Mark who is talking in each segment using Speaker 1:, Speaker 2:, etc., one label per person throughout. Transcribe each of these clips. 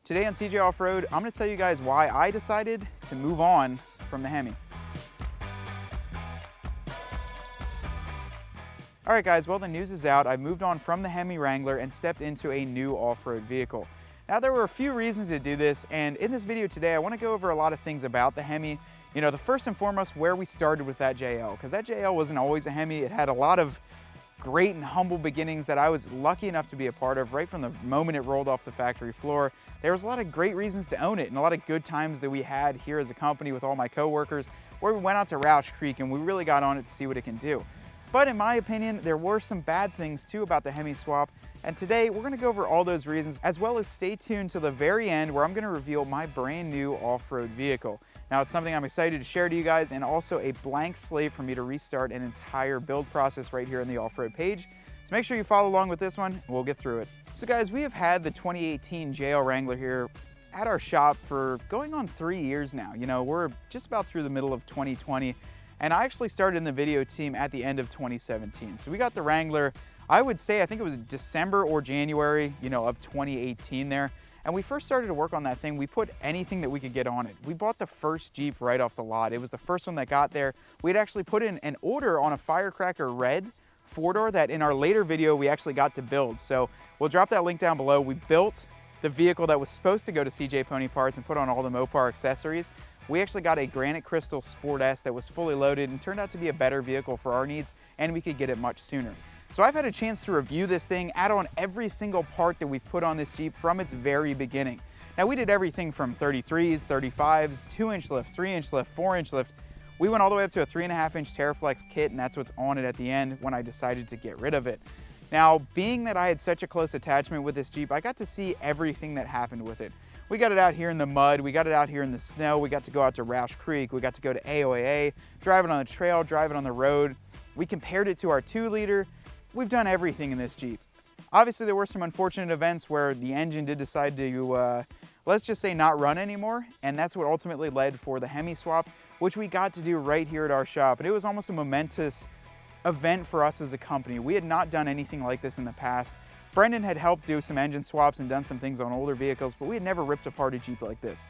Speaker 1: Today on CJ Off-Road, I'm going to tell you guys why I decided to move on from the Hemi. All right guys, well the news is out. I've moved on from the Hemi Wrangler and stepped into a new off-road vehicle. Now there were a few reasons to do this, and in this video today I want to go over a lot of things about the Hemi. You know, the first and foremost, where we started with that JL, because that JL wasn't always a Hemi. It had a lot of great and humble beginnings that I was lucky enough to be a part of right from the moment it rolled off the factory floor. There was a lot of great reasons to own it and a lot of good times that we had here as a company with all my coworkers, where we went out to Roush Creek and we really got on it to see what it can do. But in my opinion, there were some bad things too about the Hemi swap, and today we're going to go over all those reasons, as well as stay tuned to the very end where I'm going to reveal my brand new off-road vehicle. Now it's something I'm excited to share to you guys, and also a blank slate for me to restart an entire build process right here on the off-road page. So make sure you follow along with this one and we'll get through it. So guys, we have had the 2018 JL Wrangler here at our shop for going on 3 years now. You know, we're just about through the middle of 2020, and I actually started in the video team at the end of 2017. So we got the Wrangler, I would say, I think it was December or January, you know, of 2018 there. And we first started to work on that thing. We put anything that we could get on it. We bought the first Jeep right off the lot. It was the first one that got there. We'd actually put in an order on a Firecracker Red 4-door that in our later video we actually got to build. So we'll drop that link down below. We built the vehicle that was supposed to go to CJ Pony Parts and put on all the Mopar accessories. We actually got a Granite Crystal Sport S that was fully loaded and turned out to be a better vehicle for our needs, and we could get it much sooner. So I've had a chance to review this thing, add on every single part that we've put on this Jeep from its very beginning. Now we did everything from 33s, 35s, 2-inch lift, 3-inch lift, 4-inch lift. We went all the way up to a 3.5-inch TerraFlex kit, and that's what's on it at the end when I decided to get rid of it. Now, being that I had such a close attachment with this Jeep, I got to see everything that happened with it. We got it out here in the mud, we got it out here in the snow, we got to go out to Roush Creek, we got to go to AOAA, drive it on the trail, drive it on the road. We compared it to our 2-liter. We've done everything in this Jeep. Obviously, there were some unfortunate events where the engine did decide to, let's just say, not run anymore, and that's what ultimately led for the Hemi swap, which we got to do right here at our shop. And it was almost a momentous event for us as a company. We had not done anything like this in the past. Brendan had helped do some engine swaps and done some things on older vehicles, but we had never ripped apart a Jeep like this.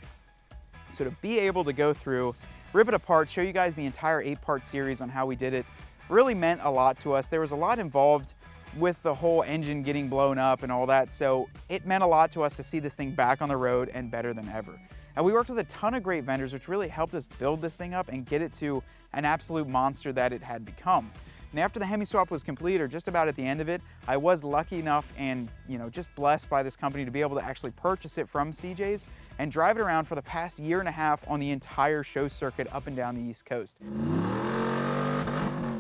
Speaker 1: So to be able to go through, rip it apart, show you guys the entire 8-part series on how we did it, really meant a lot to us. There was a lot involved with the whole engine getting blown up and all that, so it meant a lot to us to see this thing back on the road and better than ever. And we worked with a ton of great vendors, which really helped us build this thing up and get it to an absolute monster that it had become. And after the Hemi swap was complete, or just about at the end of it, I was lucky enough and, you know, just blessed by this company to be able to actually purchase it from CJ's and drive it around for the past 1.5 years on the entire show circuit up and down the East Coast.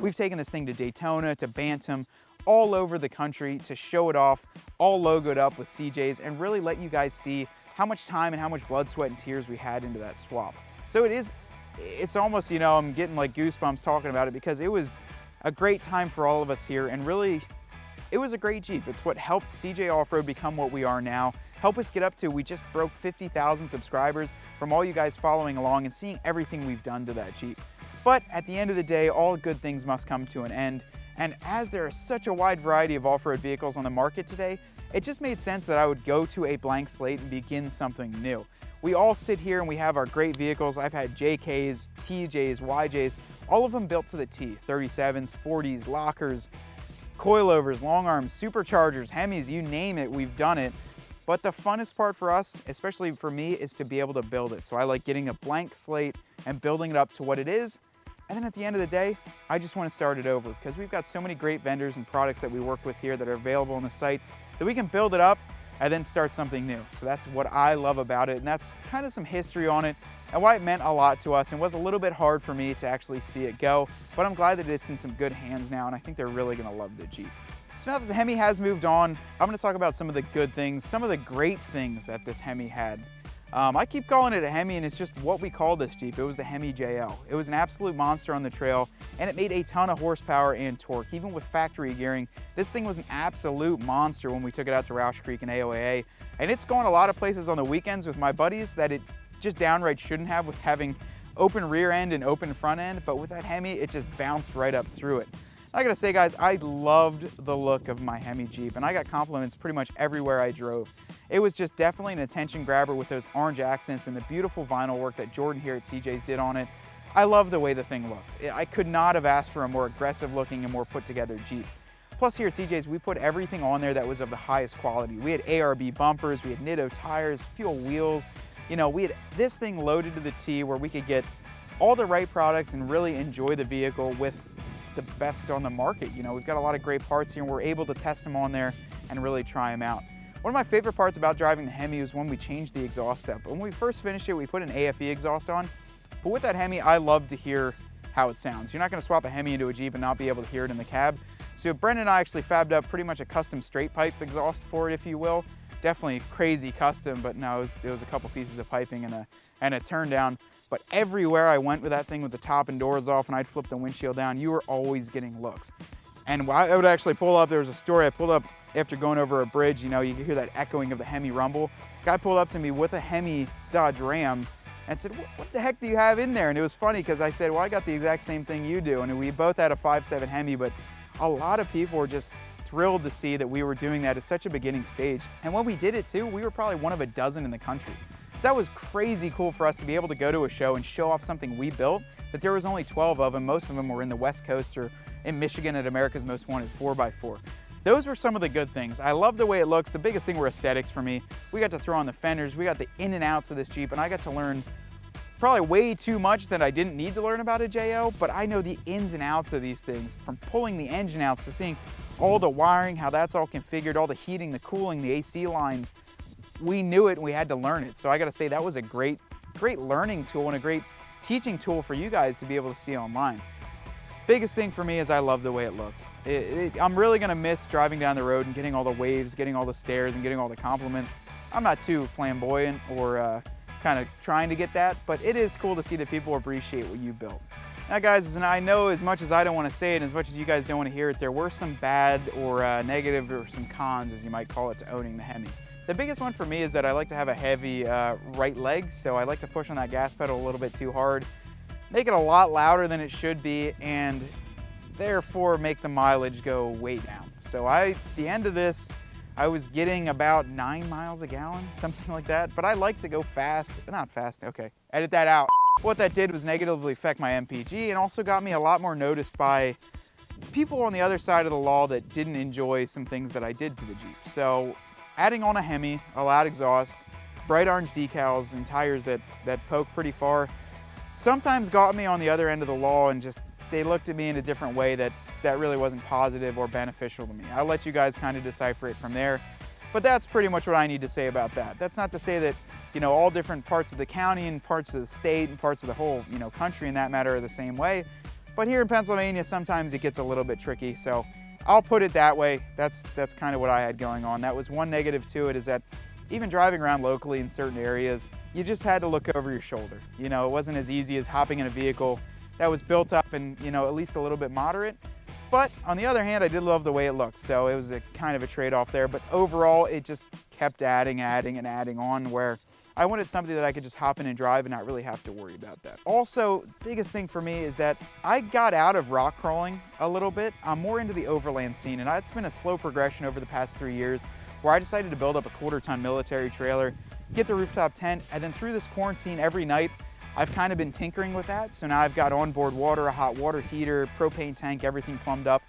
Speaker 1: We've taken this thing to Daytona, to Bantam, all over the country to show it off, all logoed up with CJ's, and really let you guys see how much time and how much blood, sweat, and tears we had into that swap. So it's almost, you know, I'm getting like goosebumps talking about it, because it was a great time for all of us here, and really, it was a great Jeep. It's what helped CJ Off-Road become what we are now, help us get up to, we just broke 50,000 subscribers from all you guys following along and seeing everything we've done to that Jeep. But at the end of the day, all good things must come to an end. And as there is such a wide variety of off-road vehicles on the market today, it just made sense that I would go to a blank slate and begin something new. We all sit here and we have our great vehicles. I've had JKs, TJs, YJs, all of them built to the T. 37s, 40s, lockers, coilovers, long arms, superchargers, Hemis, you name it, we've done it. But the funnest part for us, especially for me, is to be able to build it. So I like getting a blank slate and building it up to what it is. And then at the end of the day, I just want to start it over, because we've got so many great vendors and products that we work with here that are available on the site that we can build it up and then start something new. So that's what I love about it, and that's kind of some history on it and why it meant a lot to us and was a little bit hard for me to actually see it go. But I'm glad that it's in some good hands now, and I think they're really going to love the Jeep. So now that the Hemi has moved on, I'm going to talk about some of the good things, some of the great things that this Hemi had. I keep calling it a Hemi, and it's just what we call this Jeep. It was the Hemi JL. It was an absolute monster on the trail, and it made a ton of horsepower and torque. Even with factory gearing, this thing was an absolute monster when we took it out to Roush Creek and AOAA. And it's gone a lot of places on the weekends with my buddies that it just downright shouldn't have, with having open rear end and open front end, but with that Hemi, it just bounced right up through it. I gotta say guys, I loved the look of my Hemi Jeep, and I got compliments pretty much everywhere I drove. It was just definitely an attention grabber with those orange accents and the beautiful vinyl work that Jordan here at CJ's did on it. I love the way the thing looked. I could not have asked for a more aggressive looking and more put together Jeep. Plus here at CJ's, we put everything on there that was of the highest quality. We had ARB bumpers, we had Nitto tires, fuel wheels. You know, we had this thing loaded to the T where we could get all the right products and really enjoy the vehicle with the best on the market. You know, we've got a lot of great parts here and we're able to test them on there and really try them out. One of my favorite parts about driving the Hemi was when we changed the exhaust step. When we first finished it, we put an AFE exhaust on, but with that Hemi, I love to hear how it sounds. You're not gonna swap a Hemi into a Jeep and not be able to hear it in the cab. So Brendan and I actually fabbed up pretty much a custom straight pipe exhaust for it, if you will. Definitely crazy custom, but no, it was a couple pieces of piping and a turn down. But everywhere I went with that thing with the top and doors off and I'd flip the windshield down, you were always getting looks. And I would actually pull up, there was a story, I pulled up after going over a bridge, you know, you could hear that echoing of the Hemi rumble. Guy pulled up to me with a Hemi Dodge Ram and said, what the heck do you have in there? And it was funny because I said, well, I got the exact same thing you do. And we both had a 5.7 Hemi, but a lot of people were just thrilled to see that we were doing that at such a beginning stage. And when we did it too, we were probably one of a dozen in the country. So that was crazy cool for us to be able to go to a show and show off something we built, that there was only 12 of them. Most of them were in the West Coast or in Michigan at America's Most Wanted 4x4. Those were some of the good things. I love the way it looks. The biggest thing were aesthetics for me. We got to throw on the fenders, we got the in and outs of this Jeep, and I got to learn probably way too much that I didn't need to learn about a JL, but I know the ins and outs of these things, from pulling the engine out to seeing all the wiring, how that's all configured, all the heating, the cooling, the AC lines. We knew it and we had to learn it. So I gotta say that was a great learning tool and a great teaching tool for you guys to be able to see online. Biggest thing for me is I love the way it looked. I'm really gonna miss driving down the road and getting all the waves, getting all the stares and getting all the compliments. I'm not too flamboyant or kind of trying to get that, but it is cool to see that people appreciate what you built. Now guys, and I know as much as I don't want to say it, as much as you guys don't want to hear it, there were some bad or negative or some cons, as you might call it, to owning the Hemi. The biggest one for me is that I like to have a heavy right leg, so I like to push on that gas pedal a little bit too hard, make it a lot louder than it should be, and therefore make the mileage go way down. So at the end of this, I was getting about 9 miles a gallon, something like that, but I like to go fast, not fast, okay, edit that out. What that did was negatively affect my MPG and also got me a lot more noticed by people on the other side of the law that didn't enjoy some things that I did to the Jeep. So adding on a Hemi, a loud exhaust, bright orange decals and tires that poke pretty far, sometimes got me on the other end of the law and just, they looked at me in a different way that really wasn't positive or beneficial to me. I'll let you guys kind of decipher it from there, but that's pretty much what I need to say about that. That's not to say that, you know, all different parts of the county and parts of the state and parts of the whole, you know, country in that matter are the same way, but here in Pennsylvania, sometimes it gets a little bit tricky, so I'll put it that way. That's kind of what I had going on. That was one negative to it, is that even driving around locally in certain areas, you just had to look over your shoulder. You know, it wasn't as easy as hopping in a vehicle that was built up and, you know, at least a little bit moderate. But on the other hand, I did love the way it looked, so it was a kind of a trade-off there. But overall, it just kept adding and adding on, where I wanted something that I could just hop in and drive and not really have to worry about that. Also, biggest thing for me is that I got out of rock crawling a little bit. I'm more into the overland scene, and it's been a slow progression over the past 3 years, where I decided to build up a 1/4-ton military trailer, get the rooftop tent, and then through this quarantine every night, I've kind of been tinkering with that. So now I've got onboard water, a hot water heater, propane tank, everything plumbed up.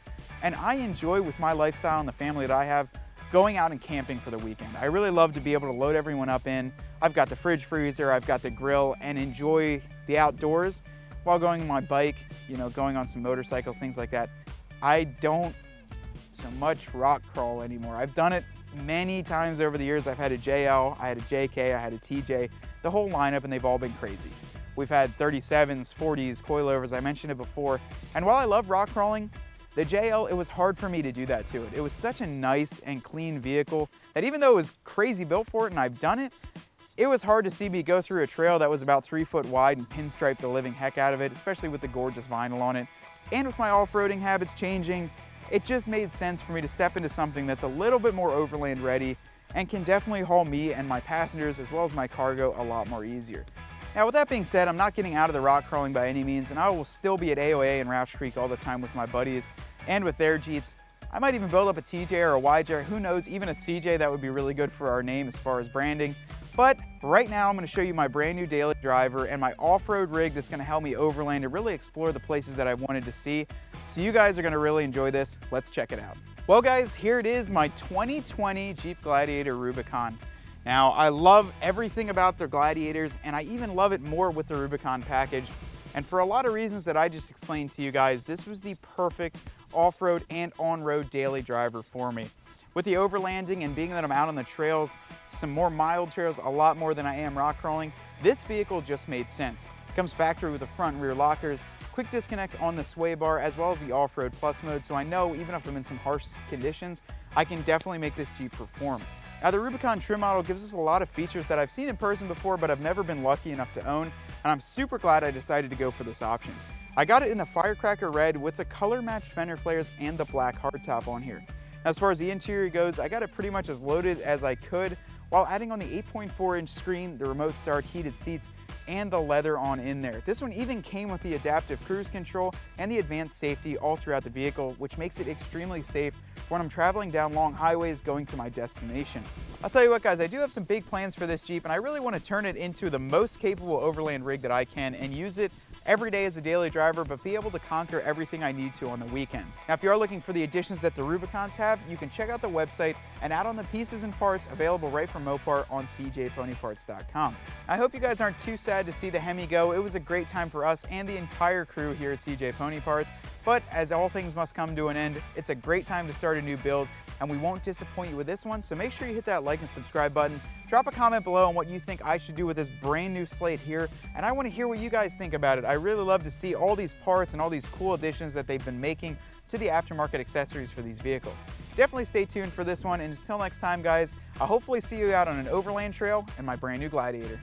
Speaker 1: And I enjoy, with my lifestyle and the family that I have, going out and camping for the weekend. I really love to be able to load everyone up in. I've got the fridge freezer, I've got the grill, and enjoy the outdoors while going on my bike, you know, going on some motorcycles, things like that. I don't so much rock crawl anymore. I've done it many times over the years. I've had a JL, I had a JK, I had a TJ, the whole lineup, and they've all been crazy. We've had 37s, 40s, coilovers, I mentioned it before. And while I love rock crawling, the JL, it was hard for me to do that to it. It was such a nice and clean vehicle that even though it was crazy built for it and I've done it, it was hard to see me go through a trail that was about 3 foot wide and pinstripe the living heck out of it, especially with the gorgeous vinyl on it. And with my off-roading habits changing, it just made sense for me to step into something that's a little bit more overland ready and can definitely haul me and my passengers as well as my cargo a lot more easier. Now with that being said, I'm not getting out of the rock crawling by any means, and I will still be at AOA and Roush Creek all the time with my buddies and with their Jeeps. I might even build up a TJ or a YJ, who knows, even a CJ. That would be really good for our name as far as branding. But right now I'm going to show you my brand new daily driver and my off-road rig that's going to help me overland and really explore the places that I wanted to see. So you guys are going to really enjoy this. Let's check it out. Well guys, here it is, my 2020 Jeep Gladiator Rubicon. Now I love everything about their Gladiators, and I even love it more with the Rubicon package. And for a lot of reasons that I just explained to you guys, this was the perfect off-road and on-road daily driver for me. With the overlanding and being that I'm out on the trails, some more mild trails, a lot more than I am rock crawling, this vehicle just made sense. It comes factory with the front and rear lockers, quick disconnects on the sway bar, as well as the off-road plus mode, so I know even if I'm in some harsh conditions, I can definitely make this Jeep perform. Now the Rubicon trim model gives us a lot of features that I've seen in person before, but I've never been lucky enough to own, and I'm super glad I decided to go for this option. I got it in the firecracker red with the color matched fender flares and the black hardtop on here. As far as the interior goes, I got it pretty much as loaded as I could, while adding on the 8.4-inch screen, the remote start, heated seats, and the leather on in there. This one even came with the adaptive cruise control and the advanced safety all throughout the vehicle, which makes it extremely safe when I'm traveling down long highways going to my destination. I'll tell you what guys, I do have some big plans for this Jeep, and I really want to turn it into the most capable overland rig that I can and use it every day as a daily driver, but be able to conquer everything I need to on the weekends. Now, if you are looking for the additions that the Rubicons have, you can check out the website and add on the pieces and parts available right from Mopar on cjponyparts.com. I hope you guys aren't too sad to see the Hemi go. It was a great time for us and the entire crew here at CJ Pony Parts, but as all things must come to an end, it's a great time to start a new build, and we won't disappoint you with this one, so make sure you hit that like and subscribe button. Drop a comment below on what you think I should do with this brand new slate here, and I want to hear what you guys think about it. I really love to see all these parts and all these cool additions that they've been making to the aftermarket accessories for these vehicles. Definitely stay tuned for this one, and until next time guys, I'll hopefully see you out on an overland trail in my brand new Gladiator.